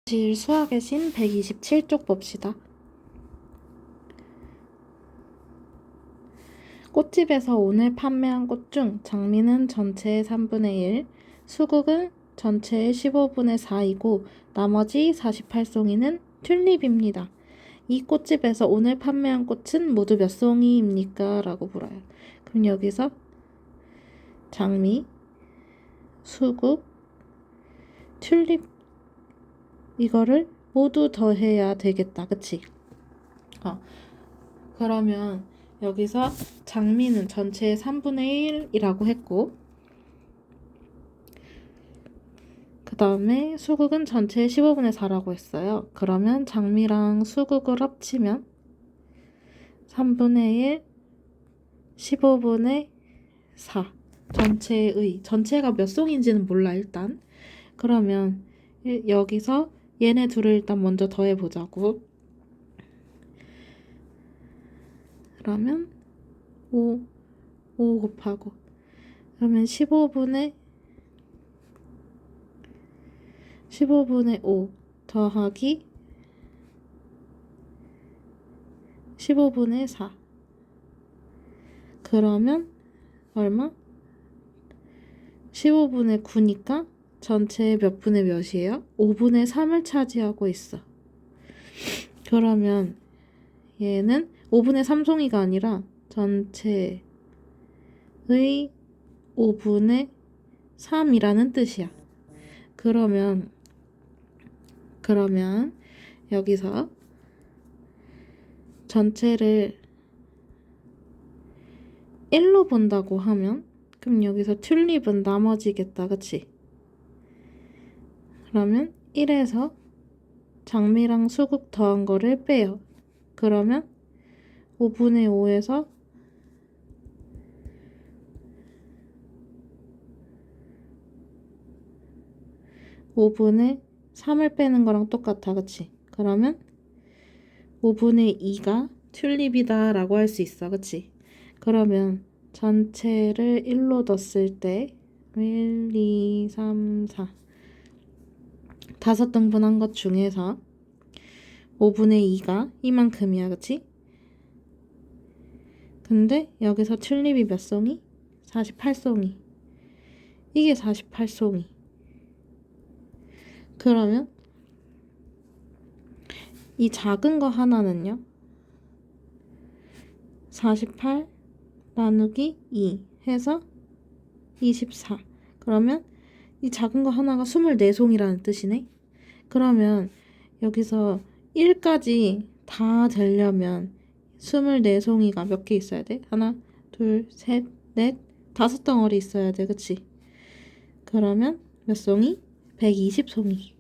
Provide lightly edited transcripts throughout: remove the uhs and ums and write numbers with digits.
수학의 신 127쪽 봅시다. 꽃집에서 오늘 판매한 꽃 중 장미는 전체의 3분의 1, 수국은 전체의 15분의 4이고 나머지 48송이는 튤립입니다. 이 꽃집에서 오늘 판매한 꽃은 모두 몇 송이입니까? 라고 물어요. 그럼 여기서 장미, 수국, 튤립 이거를 모두 더해야 되겠다. 그치? 그러면 여기서 장미는 전체의 3분의 1이라고 했고 그 다음에 수국은 전체의 15분의 4라고 했어요. 그러면 장미랑 수국을 합치면 3분의 1, 15분의 4 전체가 몇 송인지는 몰라 일단. 그러면 여기서 얘네 둘을 일단 먼저 더해보자고. 그러면 5 곱하고 그러면 15분의 5 더하기 15분의 4 그러면 얼마? 15분의 9니까 전체의 몇 분의 몇이에요? 5분의 3을 차지하고 있어. 그러면 얘는 5분의 3송이가 아니라 전체의 5분의 3이라는 뜻이야. 그러면 여기서 전체를 1로 본다고 하면 그럼 여기서 튤립은 나머지겠다. 그치? 그러면 1에서 장미랑 수국 더한 거를 빼요. 그러면 5분의 5에서 5분의 3을 빼는 거랑 똑같아. 그치? 그러면 5분의 2가 튤립이다 라고 할 수 있어. 그치? 그러면 전체를 1로 뒀을 때 1, 2, 3, 4 다섯 등분한 것 중에서 5분의 2가 이만큼이야. 그치? 근데 여기서 튤립이 몇 송이? 48송이. 이게 48송이. 그러면 이 작은 거 하나는요? 48 나누기 2 해서 24. 그러면 이 작은 거 하나가 24송이라는 뜻이네. 그러면 여기서 1까지 다 되려면 24송이가 몇 개 있어야 돼? 하나, 둘, 셋, 넷, 다섯 덩어리 있어야 돼. 그치? 그러면 몇 송이? 120송이.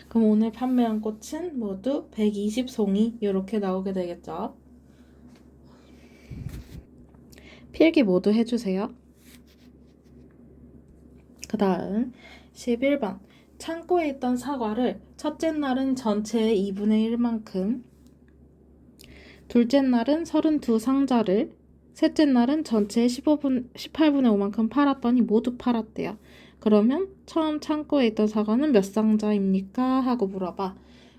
그럼 오늘 판매한 꽃은 모두 120송이 이렇게 나오게 되겠죠. 필기 모두 해주세요. 그 다음 11번 창고에 있던 사과를 첫째 날은 전체의 2분의 1만큼, 둘째 날은 32상자를, 셋째 날은 전체의 18분의 5만큼 팔았더니 모두 팔았대요. 그러면 처음 창고에 있던 사과는 몇 상자입니까? 하고 물어봐.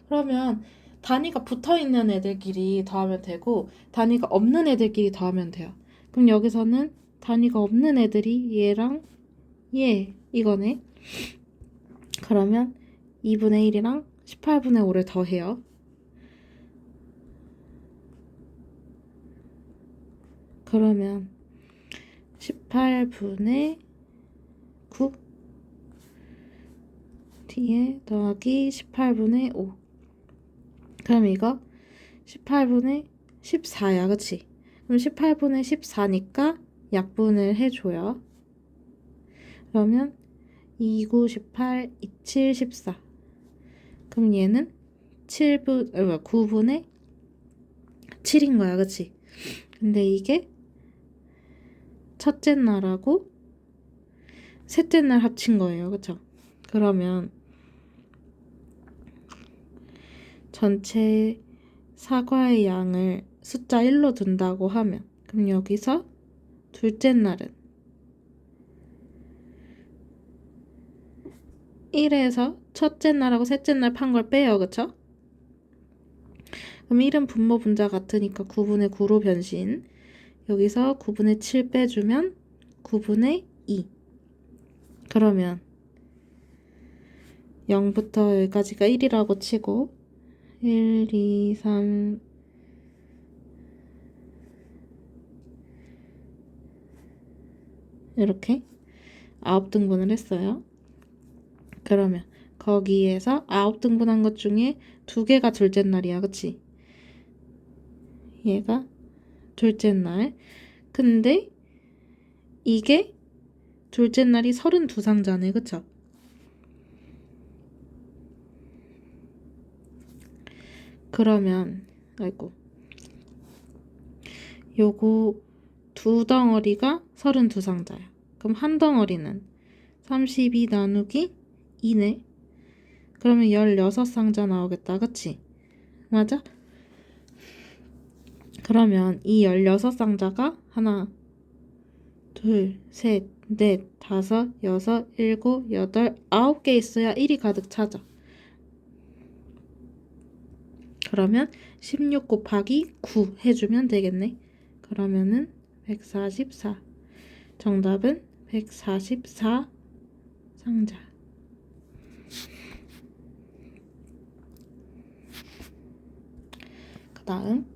그러면 단위가 붙어있는 애들끼리 더하면 되고 단위가 없는 애들끼리 더하면 돼요. 그럼 여기서는 단위가 없는 애들이 얘랑 얘 이거네. 그러면 2분의 1이랑 18분의 5를 더해요. 그러면 18분의 9 뒤에 더하기 18분의 5. 그럼 이거 18분의 14야. 그치? 그럼 18분의 14니까 약분을 해줘요. 그러면 2, 9, 18, 27, 14. 그럼 얘는 9분의 7인 거야. 그치? 근데 이게 첫째 날하고 셋째 날 합친 거예요. 그쵸? 그러면 전체 사과의 양을 숫자 1로 둔다고 하면 그럼 여기서 둘째 날은 1에서 첫째 날하고 셋째 날 판 걸 빼요. 그쵸? 그럼 1은 분모 분자 같으니까 9분의 9로 변신. 여기서 9분의 7 빼주면 9분의 2. 그러면 0부터 여기까지가 1이라고 치고 1, 2, 3 이렇게 9등분을 했어요. 그러면 거기에서 9등분한 것 중에 2개가 둘째 날이야. 그치? 얘가 둘째 날. 근데 이게 둘째 날이 32상자네. 그쵸? 그러면 아이고 요거 두 덩어리가 32상자야. 그럼 한 덩어리는 32 나누기 2네. 그러면 16상자 나오겠다. 그치? 맞아? 그러면 이 16상자가 하나, 둘, 셋, 넷, 다섯, 여섯, 일곱, 여덟, 9개 있어야 1이 가득 차죠. 그러면 16 곱하기 9 해주면 되겠네. 그러면은 144. 정답은 144 상자. 그 다음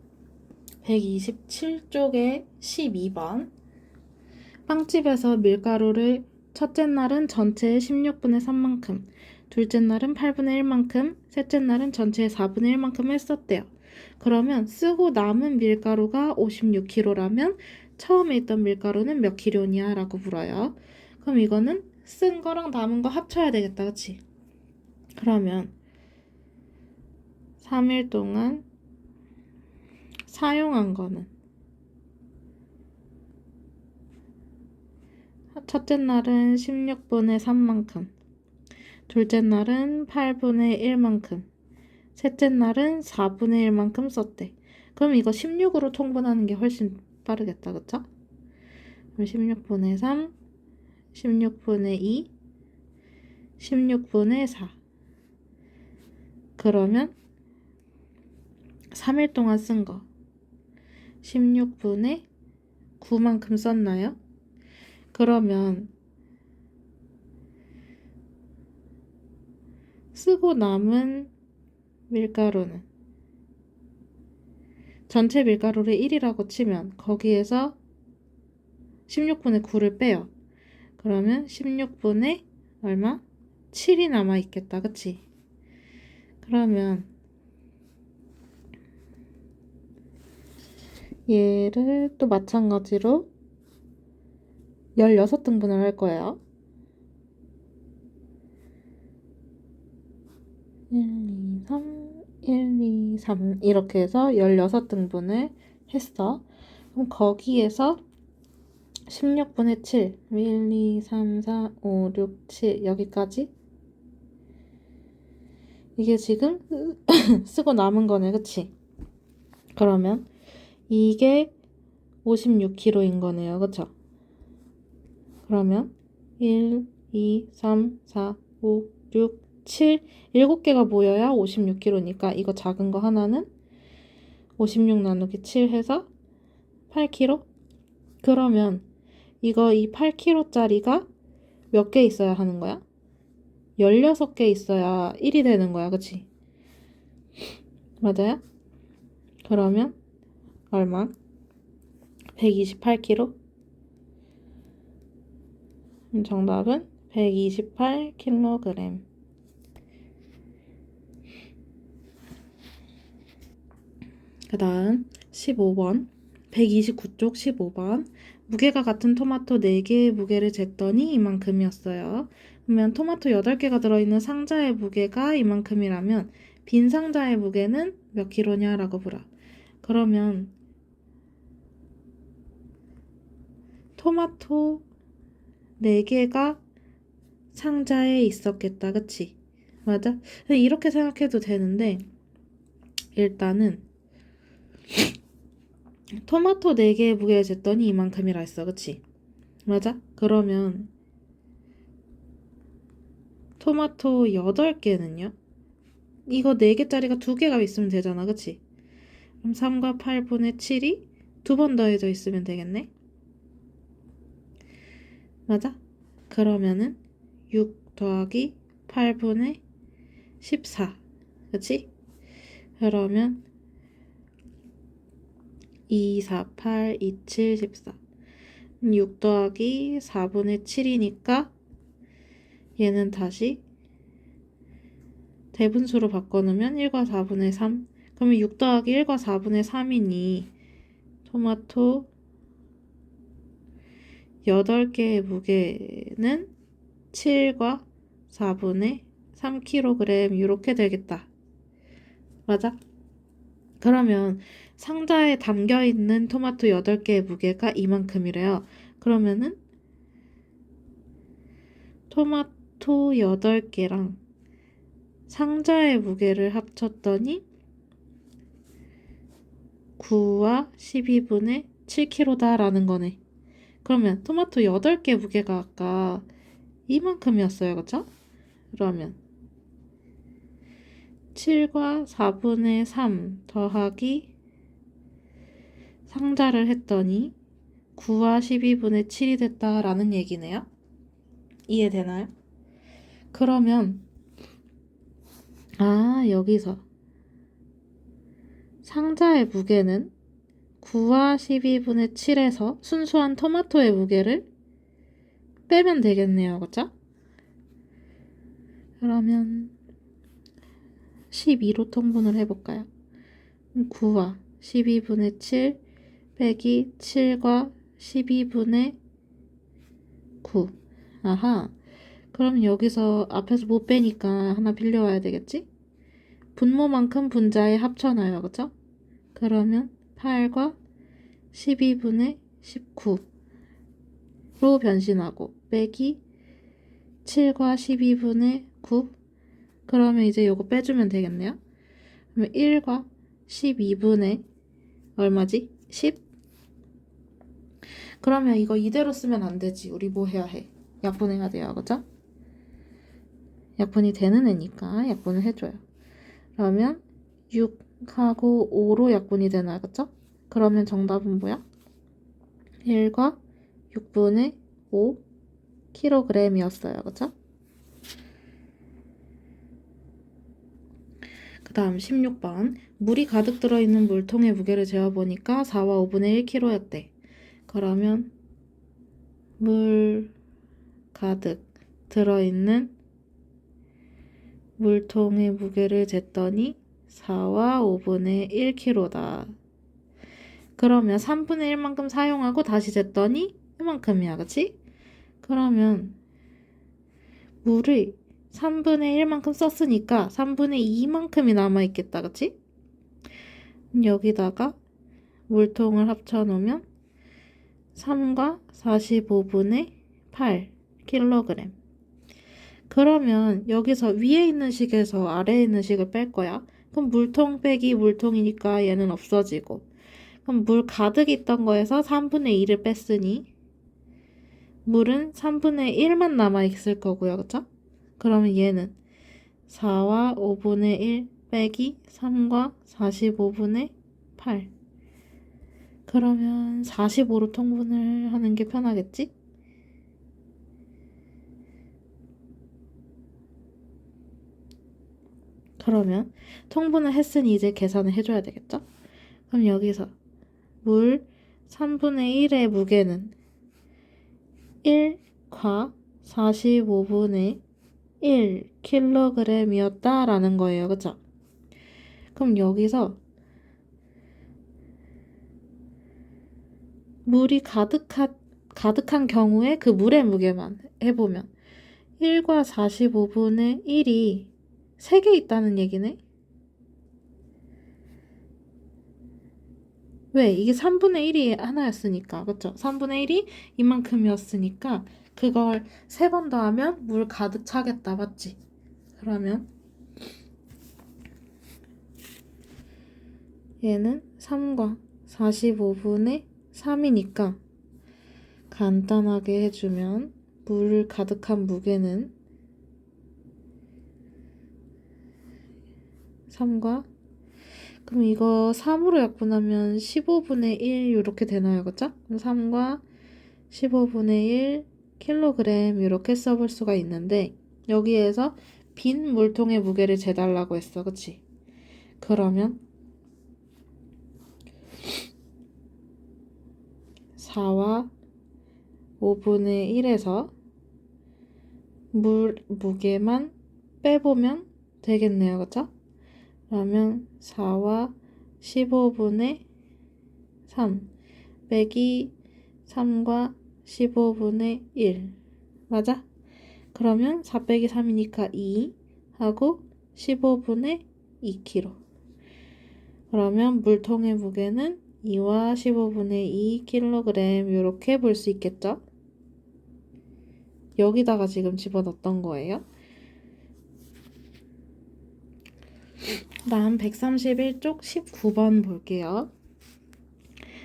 127쪽에 12번. 빵집에서 밀가루를 첫째 날은 전체의 16분의 3만큼, 둘째 날은 8분의 1만큼, 셋째 날은 전체의 4분의 1만큼 했었대요. 그러면 쓰고 남은 밀가루가 56kg라면 처음에 있던 밀가루는 몇 킬로냐 라고 물어요. 그럼 이거는 쓴 거랑 남은 거 합쳐야 되겠다. 그치? 그러면 3일 동안 사용한 거는 첫째 날은 16분의 3만큼, 둘째 날은 8분의 1만큼, 셋째 날은 4분의 1만큼 썼대. 그럼 이거 16으로 통분하는 게 훨씬 빠르겠다. 그쵸? 그럼 16분의 3, 16분의 2, 16분의 4. 그러면 3일 동안 쓴 거 16분의 9만큼 썼나요? 그러면 쓰고 남은 밀가루는 전체 밀가루를 1이라고 치면 거기에서 16분의 9를 빼요. 그러면 16분의 얼마? 7이 남아있겠다. 그치? 그러면 얘를 또 마찬가지로 16등분을 할 거예요. 1, 2, 3, 1, 2, 3 이렇게 해서 16등분을 했어. 그럼 거기에서 16분의 7 1, 2, 3, 4, 5, 6, 7 여기까지 이게 지금 쓰고 남은 거네. 그치? 그러면 이게 56kg인 거네요. 그쵸? 그러면 1, 2, 3, 4, 5, 6, 7 7개가 모여야 56kg니까 이거 작은 거 하나는 56 나누기 7 해서 8kg? 그러면 이거 이 8kg짜리가 몇 개 있어야 하는 거야? 16개 있어야 1이 되는 거야. 그치? 맞아요? 그러면 얼마? 128kg? 정답은 128kg. 그 다음 15번 129쪽 15번 무게가 같은 토마토 4개의 무게를 쟀더니 이만큼이었어요. 그러면 토마토 8개가 들어있는 상자의 무게가 이만큼이라면 빈 상자의 무게는 몇 킬로냐라고 물어. 그러면 토마토 4개가 상자에 있었겠다. 그치? 맞아? 이렇게 생각해도 되는데 일단은 토마토 4개의 무게를 쟀더니 이만큼이라 했어. 그치? 맞아? 그러면 토마토 8개는요? 이거 4개짜리가 2개가 있으면 되잖아, 그치? 그럼 3과 8분의 7이 2번 더해져 있으면 되겠네? 맞아? 그러면은 6 더하기 8분의 14, 그치? 그러면 2, 4, 8, 2, 7, 14. 6 더하기 4분의 7이니까 얘는 다시 대분수로 바꿔놓으면 1과 4분의 3. 그러면 6 더하기 1과 4분의 3이니 토마토 8개의 무게는 7과 4분의 3kg 이렇게 되겠다. 맞아? 그러면 상자에 담겨있는 토마토 8개의 무게가 이만큼이래요. 그러면은 토마토 8개랑 상자의 무게를 합쳤더니 9와 12분의 7kg다 라는 거네. 그러면 토마토 8개 무게가 아까 이만큼이었어요. 그쵸? 그러면 7과 4분의 3 더하기 상자를 했더니 9와 12분의 7이 됐다라는 얘기네요. 이해되나요? 그러면 여기서 상자의 무게는 9와 12분의 7에서 순수한 토마토의 무게를 빼면 되겠네요. 그쵸? 그러면 12로 통분을 해볼까요? 9와 12분의 7 빼기 7과 12분의 9. 아하. 그럼 여기서 앞에서 못 빼니까 하나 빌려와야 되겠지? 분모만큼 분자에 합쳐놔요. 그쵸? 그러면 8과 12분의 19로 변신하고 빼기 7과 12분의 9. 그러면 이제 요거 빼주면 되겠네요. 그러면 1과 12분의 얼마지? 10? 그러면 이거 이대로 쓰면 안 되지. 우리 뭐 해야 해? 약분해야 돼요. 그죠? 약분이 되는 애니까 약분을 해줘요. 그러면 6하고 5로 약분이 되나요? 그쵸? 그러면 정답은 뭐야? 1과 6분의 5kg이었어요. 그쵸? 그 다음 16번. 물이 가득 들어있는 물통의 무게를 재어보니까 4와 5분의 1kg였대. 그러면 물 가득 들어있는 물통의 무게를 쟀더니 4와 5분의 1kg다. 그러면 3분의 1만큼 사용하고 다시 쟀더니 이만큼이야. 그치? 그러면 물을 3분의 1만큼 썼으니까 3분의 2만큼이 남아있겠다. 그치? 여기다가 물통을 합쳐놓으면 3과 45분의 8kg. 그러면 여기서 위에 있는 식에서 아래에 있는 식을 뺄 거야. 그럼 물통 빼기 물통이니까 얘는 없어지고. 그럼 물 가득 있던 거에서 3분의 2를 뺐으니 물은 3분의 1만 남아있을 거고요. 그쵸? 그러면 얘는 4와 5분의 1 빼기 3과 45분의 8. 그러면 45로 통분을 하는 게 편하겠지? 그러면 통분을 했으니 이제 계산을 해줘야 되겠죠? 그럼 여기서 물 3분의 1의 무게는 1과 45분의 1kg이었다라는 거예요. 그쵸? 그럼 여기서 물이 가득한 경우에 그 물의 무게만 해보면 1과 45분의 1이 3개 있다는 얘기네? 왜? 이게 3분의 1이 하나였으니까. 그쵸? 3분의 1이 이만큼이었으니까 그걸 3번 더하면 물 가득 차겠다. 맞지? 그러면 얘는 3과 45분의 3이니까 간단하게 해주면 물 가득한 무게는 3과 그럼 이거 3으로 약분하면 15분의 1 이렇게 되나요? 그쵸? 그럼 3과 15분의 1 킬로그램 이렇게 써볼 수가 있는데 여기에서 빈 물통의 무게를 재달라고 했어. 그치? 그러면 4와 5분의 1에서 물 무게만 빼보면 되겠네요. 그쵸? 그러면 4와 15분의 3 빼기 3과 15분의 1 맞아? 그러면 4 빼기 3이니까 2 하고 15분의 2kg 그러면 물통의 무게는 2와 15분의 2kg 이렇게 볼 수 있겠죠? 여기다가 지금 집어넣었던 거예요. 다음 131쪽 19번 볼게요.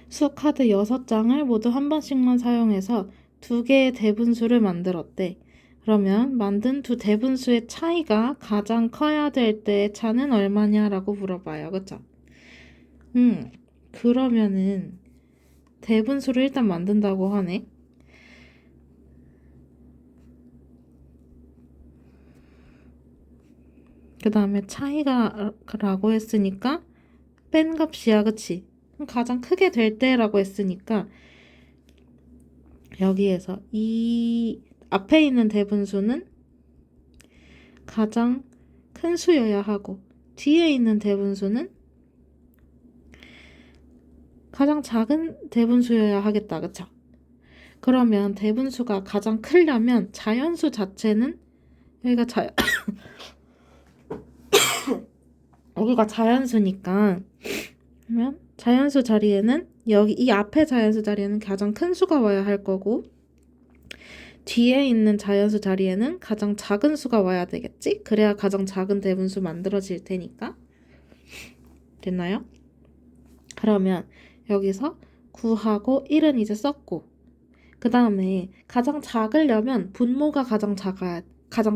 수카드 6장을 모두 한 번씩만 사용해서 두 개의 대분수를 만들었대. 그러면 만든 두 대분수의 차이가 가장 커야 될 때의 차는 얼마냐라고 물어봐요. 그쵸? 그러면은 대분수를 일단 만든다고 하네. 그 다음에 차이가 라고 했으니까 뺀 값이야. 그치? 가장 크게 될 때라고 했으니까 여기에서 이 앞에 있는 대분수는 가장 큰 수여야 하고 뒤에 있는 대분수는 가장 작은 대분수여야 하겠다. 그쵸? 그러면 대분수가 가장 크려면 자연수 자체는 여기가 여기가 자연수니까 그러면 자연수 자리에는 여기 이 앞에 자연수 자리에는 가장 큰 수가 와야 할 거고 뒤에 있는 자연수 자리에는 가장 작은 수가 와야 되겠지? 그래야 가장 작은 대분수 만들어질 테니까. 됐나요? 그러면 여기서 9하고 1은 이제 썼고 그 다음에 가장 작으려면 분모가 가장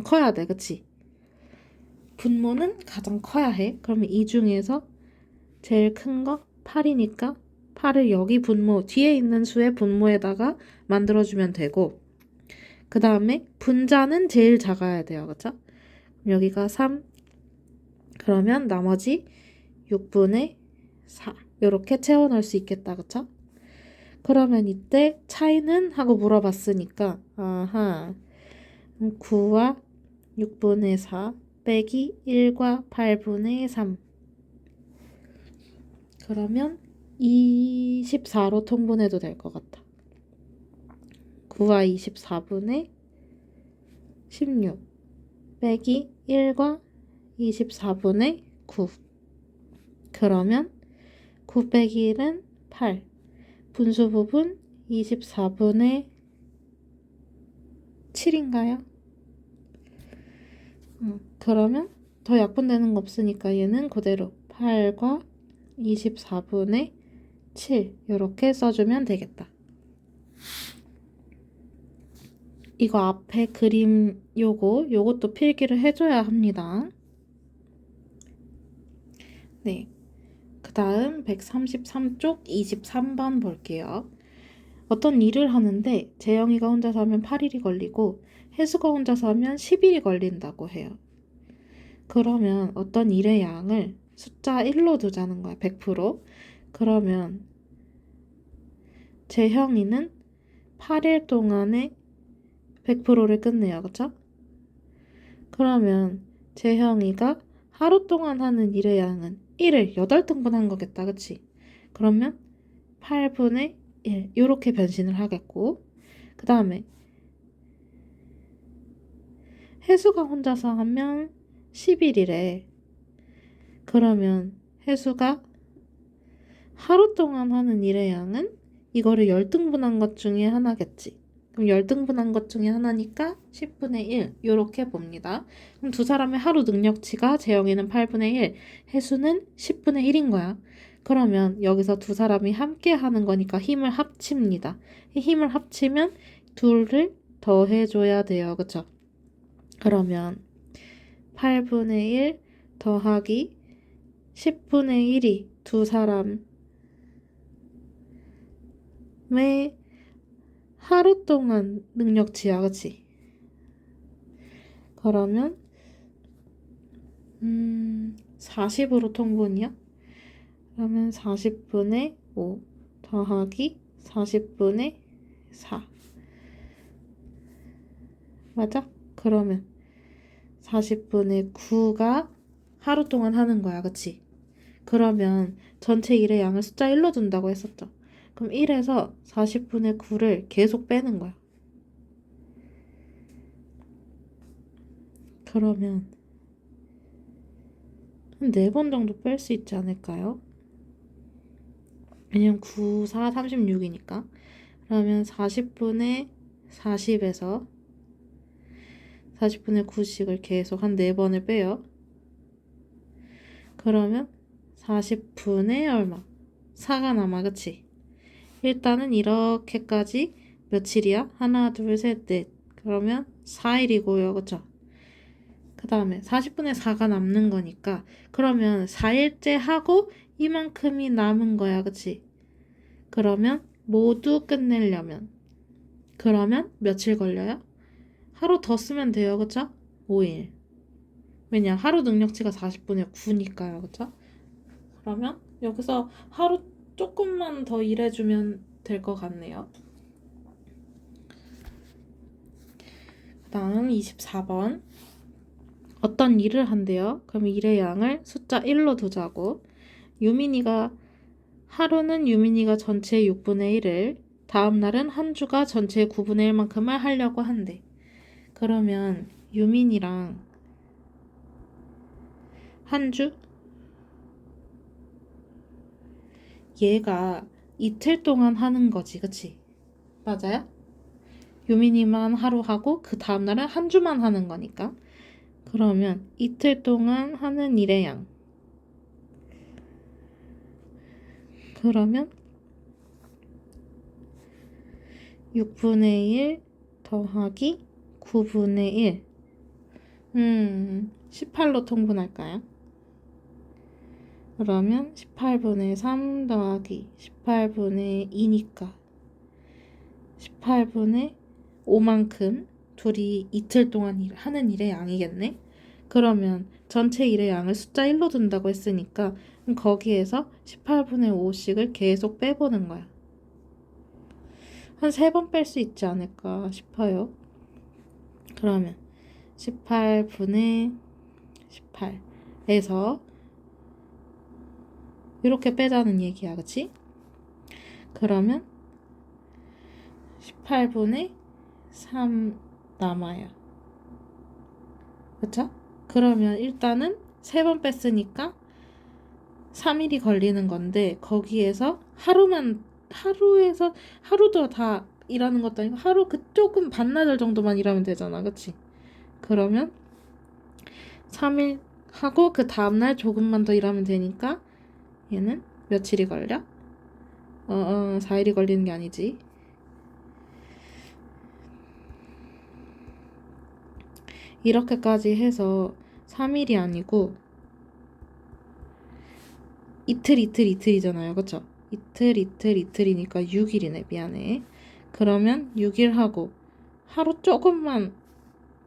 커야 돼. 그치? 분모는 가장 커야 해. 그러면 이 중에서 제일 큰 거 8이니까 8을 여기 분모 뒤에 있는 수의 분모에다가 만들어주면 되고 그 다음에 분자는 제일 작아야 돼요. 그쵸? 여기가 3 그러면 나머지 6분의 4 이렇게 채워넣을 수 있겠다. 그쵸? 그러면 이때 차이는? 하고 물어봤으니까 아하 9와 6분의 4 빼기 1과 8분의 3 그러면 24로 통분해도 될 것 같아. 9와 24분의 16 빼기 1과 24분의 9 그러면 9 빼기 1은 8 분수 부분 24분의 7인가요? 그러면 더 약분되는 거 없으니까 얘는 그대로 8과 24분의 7 이렇게 써주면 되겠다. 이거 앞에 그림 요것도 필기를 해줘야 합니다. 네. 그 다음 133쪽 23번 볼게요. 어떤 일을 하는데 재영이가 혼자서 하면 8일이 걸리고 혜수가 혼자서 하면 10일이 걸린다고 해요. 그러면 어떤 일의 양을 숫자 1로 두자는 거야. 100%. 그러면 재형이는 8일 동안에 100%를 끝내요. 그쵸? 그러면 재형이가 하루 동안 하는 일의 양은 1을 8등분 한 거겠다. 그치? 그러면 8분의 1 이렇게 변신을 하겠고 그 다음에 혜수가 혼자서 하면 10일이래. 그러면 혜수가 하루 동안 하는 일의 양은 이거를 10등분한 것 중에 하나겠지. 그럼 10등분한 것 중에 하나니까 10분의 1 이렇게 봅니다. 그럼 두 사람의 하루 능력치가 재영이는 8분의 1, 혜수는 10분의 1인 거야. 그러면 여기서 두 사람이 함께 하는 거니까 힘을 합칩니다. 이 힘을 합치면 둘을 더해줘야 돼요. 그쵸? 그러면 8분의 1 더하기 10분의 1이 두 사람의 하루 동안 능력치야, 그치? 그러면 40으로 통분이야? 그러면 40분의 5 더하기 40분의 4 맞아? 그러면 40분의 9가 하루 동안 하는 거야, 그치? 그러면 전체 일의 양을 숫자 1로 둔다고 했었죠. 그럼 1에서 40분의 9를 계속 빼는 거야. 그러면 한 4번 정도 뺄 수 있지 않을까요? 왜냐면 9, 4, 36이니까. 그러면 40분의 40에서 40분의 9씩을 계속 한 4번을 빼요. 그러면 40분의 얼마? 4가 남아, 그치? 일단은 이렇게까지 며칠이야? 하나, 둘, 셋, 넷. 그러면 4일이고요, 그쵸? 그 다음에 40분의 4가 남는 거니까 그러면 4일째 하고 이만큼이 남은 거야, 그치? 그러면 모두 끝내려면 그러면 며칠 걸려요? 하루 더 쓰면 돼요, 그쵸? 5일. 왜냐, 하루 능력치가 40분의 9니까요, 그쵸? 그러면 여기서 하루 조금만 더 일해주면 될 것 같네요. 그 다음 24번. 어떤 일을 한대요. 그럼 일의 양을 숫자 1로 두자고. 하루는 유민이가 전체의 6분의 1을, 다음 날은 한 주가 전체의 9분의 1만큼을 하려고 한대. 그러면 유민이랑 한 주? 얘가 이틀 동안 하는 거지, 그치? 맞아요? 유민이만 하루 하고 그 다음 날은 한 주만 하는 거니까. 그러면 이틀 동안 하는 일의 양. 그러면 6분의 1 더하기 9분의 1. 18로 통분할까요? 그러면 18분의 3 더하기 18분의 2니까 18분의 5만큼 둘이 이틀 동안 하는 일의 양이겠네? 그러면 전체 일의 양을 숫자 1로 둔다고 했으니까 거기에서 18분의 5씩을 계속 빼보는 거야. 한 3번 뺄 수 있지 않을까 싶어요. 그러면 18분의 18에서 이렇게 빼자는 얘기야, 그치? 그러면 18분의 3 남아요. 그쵸? 그러면 일단은 3번 뺐으니까 3일이 걸리는 건데 거기에서 하루도 다 일하는 것도 아니고 하루 조금 반나절 정도만 일하면 되잖아, 그치? 그러면 3일 하고 그 다음날 조금만 더 일하면 되니까 얘는 며칠이 걸려? 4일이 걸리는 게 아니지. 이렇게까지 해서 3일이 아니고 이틀이잖아요, 그쵸? 이틀이니까 6일이네, 미안해. 그러면 6일 하고 하루 조금만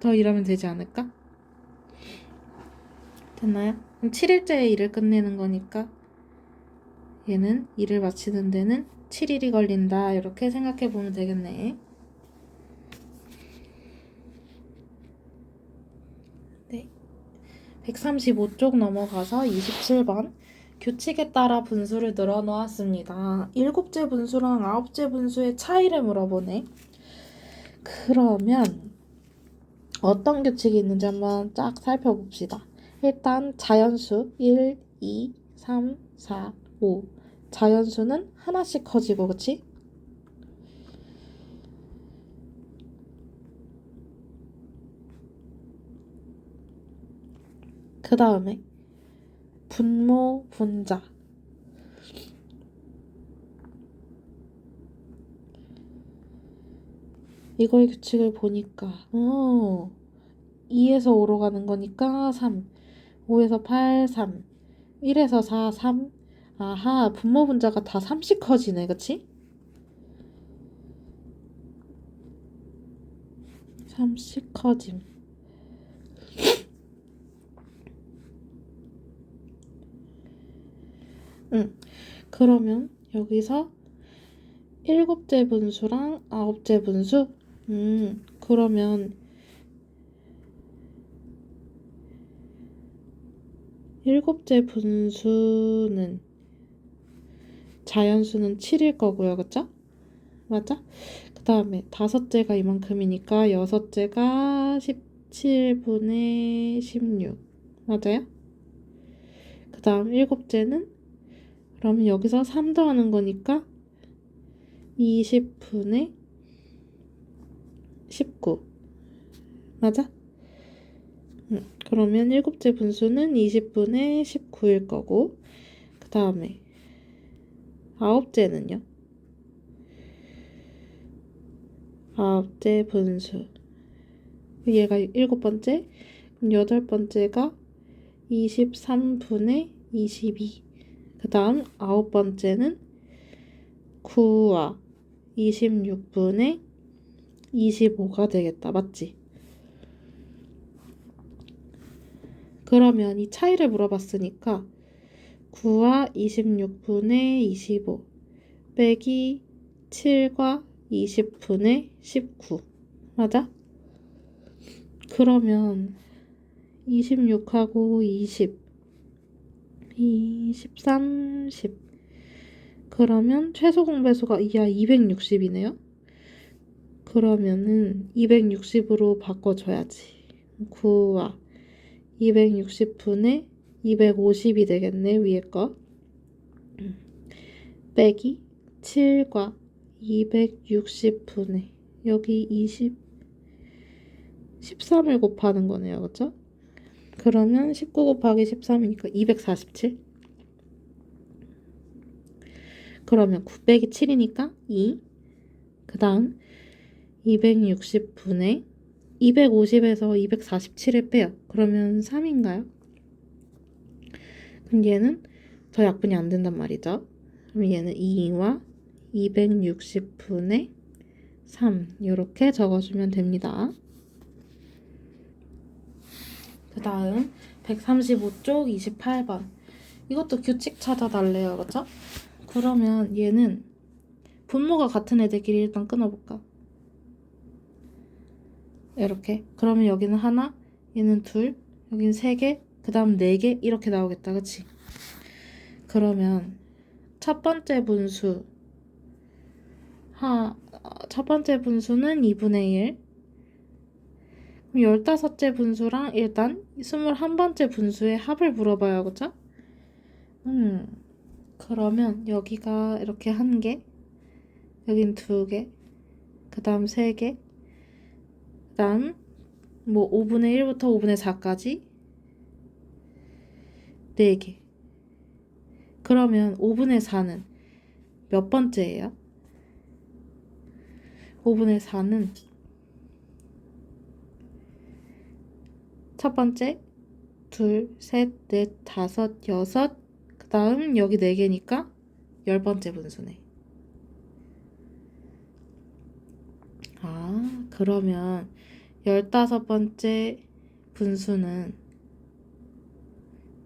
더 일하면 되지 않을까? 됐나요? 그럼 7일째에 일을 끝내는 거니까 얘는 일을 마치는 데는 7일이 걸린다, 이렇게 생각해 보면 되겠네. 네. 135쪽 넘어가서 27번. 규칙에 따라 분수를 늘어 놓았습니다. 7째 분수랑 9째 분수의 차이를 물어보네. 그러면 어떤 규칙이 있는지 한번 쫙 살펴봅시다. 일단 자연수 1, 2, 3, 4, 5. 자연수는 하나씩 커지고, 그치? 그 다음에 분모, 분자. 이거의 규칙을 보니까 2에서 5로 가는 거니까 3, 5에서 8, 3, 1에서 4, 3. 아하, 분모 분자가 다 3씩 커지네, 그치? 3씩 커짐. 응. 그러면 여기서 7째 분수랑 9째 분수? 그러면 7째 분수는 자연수는 7일 거고요, 그쵸? 맞아? 그 다음에 5째가 이만큼이니까 6째가 17분의 16. 맞아요? 그 다음 7째는 그러면 여기서 3 더하는 거니까 20분의 19. 맞아? 그러면 7째 분수는 20분의 19일 거고, 그 다음에 9째는요? 9째 분수. 얘가 7번째, 그럼 8번째가 23분의 22. 그 다음 9번째는 9와 26분의 25가 되겠다. 맞지? 그러면 이 차이를 물어봤으니까 9와 26분의 25 빼기 7과 20분의 19. 맞아? 그러면 26하고 20, 30. 그러면 최소 공배수가 이하 260이네요. 그러면은 260으로 바꿔줘야지. 9와 260분의 250이 되겠네, 위에 거. 빼기 7과 260분의 여기 13을 곱하는 거네요, 그쵸? 그러면 19 곱하기 13이니까 247. 그러면 9 빼기 7이니까 2. 그 다음 260분의 250에서 247을 빼요. 그러면 3인가요? 그럼 얘는 더 약분이 안 된단 말이죠. 그럼 얘는 2와 260분의 3 이렇게 적어주면 됩니다. 그 다음 135쪽 28번. 이것도 규칙 찾아달래요. 그쵸? 그러면 얘는 분모가 같은 애들끼리 일단 끊어볼까? 이렇게. 그러면 여기는 하나, 얘는 둘, 여기는 세 개, 그 다음 네 개 이렇게 나오겠다. 그치? 그러면 첫 번째 분수 첫 번째 분수는 2분의 1. 그럼 15째 분수랑 일단 21번째 분수의 합을 물어봐요. 그쵸? 그러면 여기가 이렇게 한 개, 여긴 두 개, 그 다음 세 개, 그 다음 뭐 5분의 1부터 5분의 4까지 네 개. 그러면 5분의 4는 몇 번째예요? 5분의 4는 첫 번째, 둘, 셋, 넷, 다섯, 여섯, 그 다음 여기 네 개니까 10번째 분수네. 그러면 15번째 분수는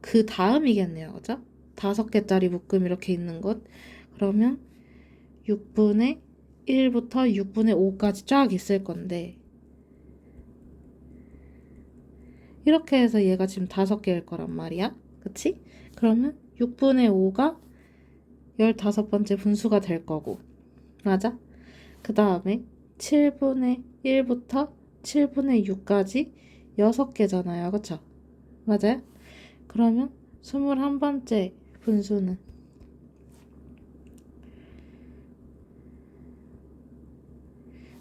그 다음이겠네요. 그죠? 5개짜리 묶음 이렇게 있는 것. 그러면 6분의 1부터 6분의 5까지 쫙 있을 건데 이렇게 해서 얘가 지금 5개일 거란 말이야. 그치? 그러면 6분의 5가 15번째 분수가 될 거고. 맞아? 그 다음에 7분의 1부터 7분의 6까지 6개잖아요. 그쵸? 맞아요? 그러면 21번째 분수는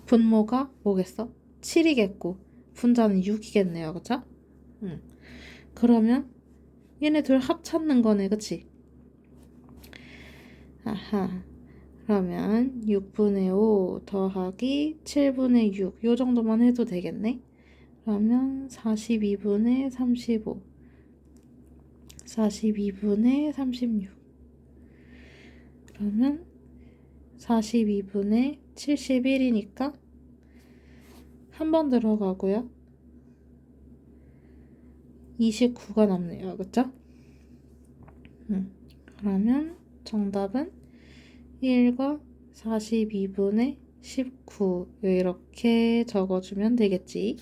분모가 뭐겠어? 7이겠고 분자는 6이겠네요. 그쵸? 그러면 얘네 둘 합 찾는 거네. 그치? 아하. 그러면 6분의 5 더하기 7분의 6 요 정도만 해도 되겠네? 그러면 42분의 35 42분의 36. 그러면 42분의 71이니까 한 번 들어가고요. 29가 남네요. 그쵸? 그러면 정답은 1과 42분의 19 이렇게 적어주면 되겠지.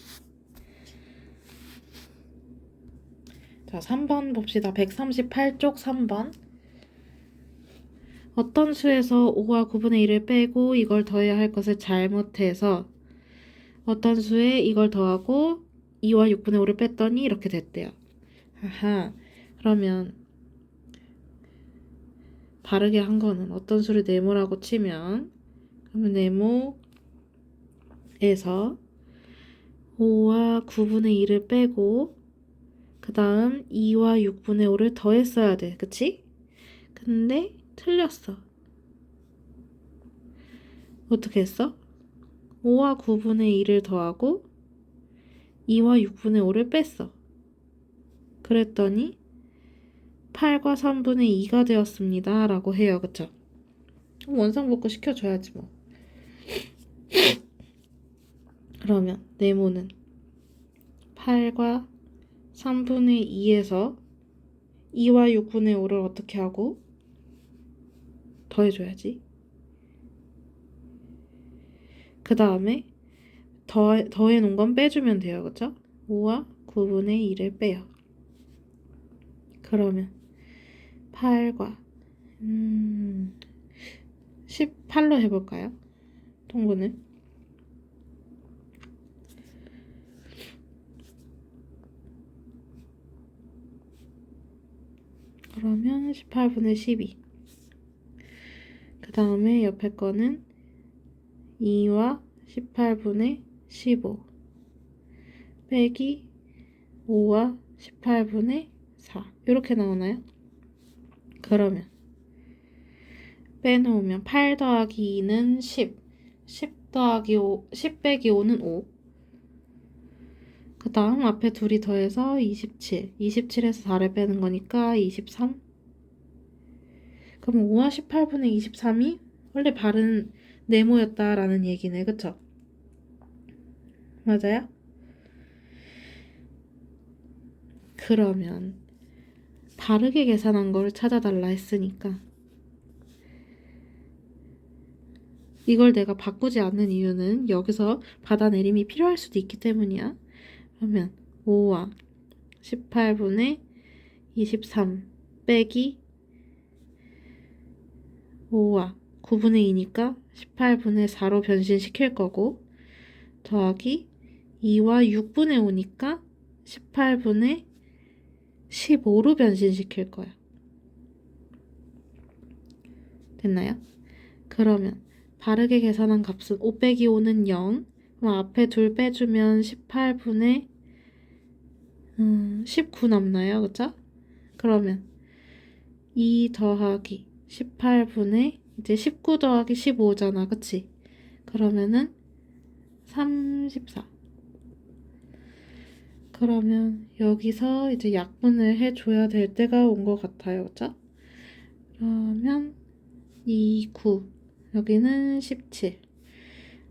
자, 3번 봅시다. 138쪽 3번. 어떤 수에서 5와 9분의 1을 빼고 이걸 더해야 할 것을 잘못해서 어떤 수에 이걸 더하고 2와 6분의 5를 뺐더니 이렇게 됐대요. 아하, 그러면 바르게 한 거는 어떤 수를 네모라고 치면 그러면 네모에서 5와 9분의 1을 빼고 그 다음 2와 6분의 5를 더했어야 돼. 그치? 근데 틀렸어. 어떻게 했어? 5와 9분의 1을 더하고 2와 6분의 5를 뺐어. 그랬더니 8과 3분의 2가 되었습니다. 라고 해요. 그쵸? 원상복구 시켜줘야지 뭐. 그러면 네모는 8과 3분의 2에서 2와 6분의 5를 어떻게 하고 더해줘야지. 그 다음에 더해놓은 건 빼주면 돼요. 그쵸? 5와 9분의 2를 빼요. 그러면 8과 18로 해볼까요? 통분을. 그러면 18분의 12. 그 다음에 옆에 거는 2와 18분의 15 빼기 5와 18분의 4 이렇게 나오나요? 그러면 빼놓으면 8 더하기 2는 10 10 더하기 5 10 빼기 5는 5 그 다음 앞에 둘이 더해서 27 27에서 4를 빼는 거니까 23 그럼 5와 18분의 23이 원래 바른 네모였다라는 얘기네. 그쵸? 맞아요? 그러면 바르게 계산한 걸 찾아달라 했으니까 이걸 내가 바꾸지 않는 이유는 여기서 받아내림이 필요할 수도 있기 때문이야. 그러면 5와 18분의 23 빼기 5와 9분의 2니까 18분의 4로 변신시킬 거고 더하기 2와 6분의 5니까 18분의 15로 변신시킬 거야. 됐나요? 그러면 바르게 계산한 값은 5 빼기 5는 0 그럼 앞에 둘 빼주면 18분의 19 남나요? 그쵸? 그러면 2 더하기 18분의 이제 19 더하기 15잖아. 그치? 그러면은 34. 그러면 여기서 이제 약분을 해줘야 될 때가 온 것 같아요. 그쵸? 그러면 2, 9. 여기는 17.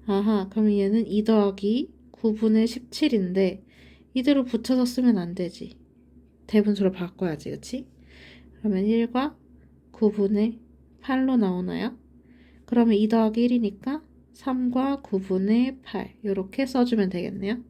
아하, 그럼 얘는 2 더하기 9분의 17인데 이대로 붙여서 쓰면 안 되지. 대분수로 바꿔야지, 그치? 그러면 1과 9분의 8로 나오나요? 그러면 2 더하기 1이니까 3과 9분의 8 이렇게 써주면 되겠네요.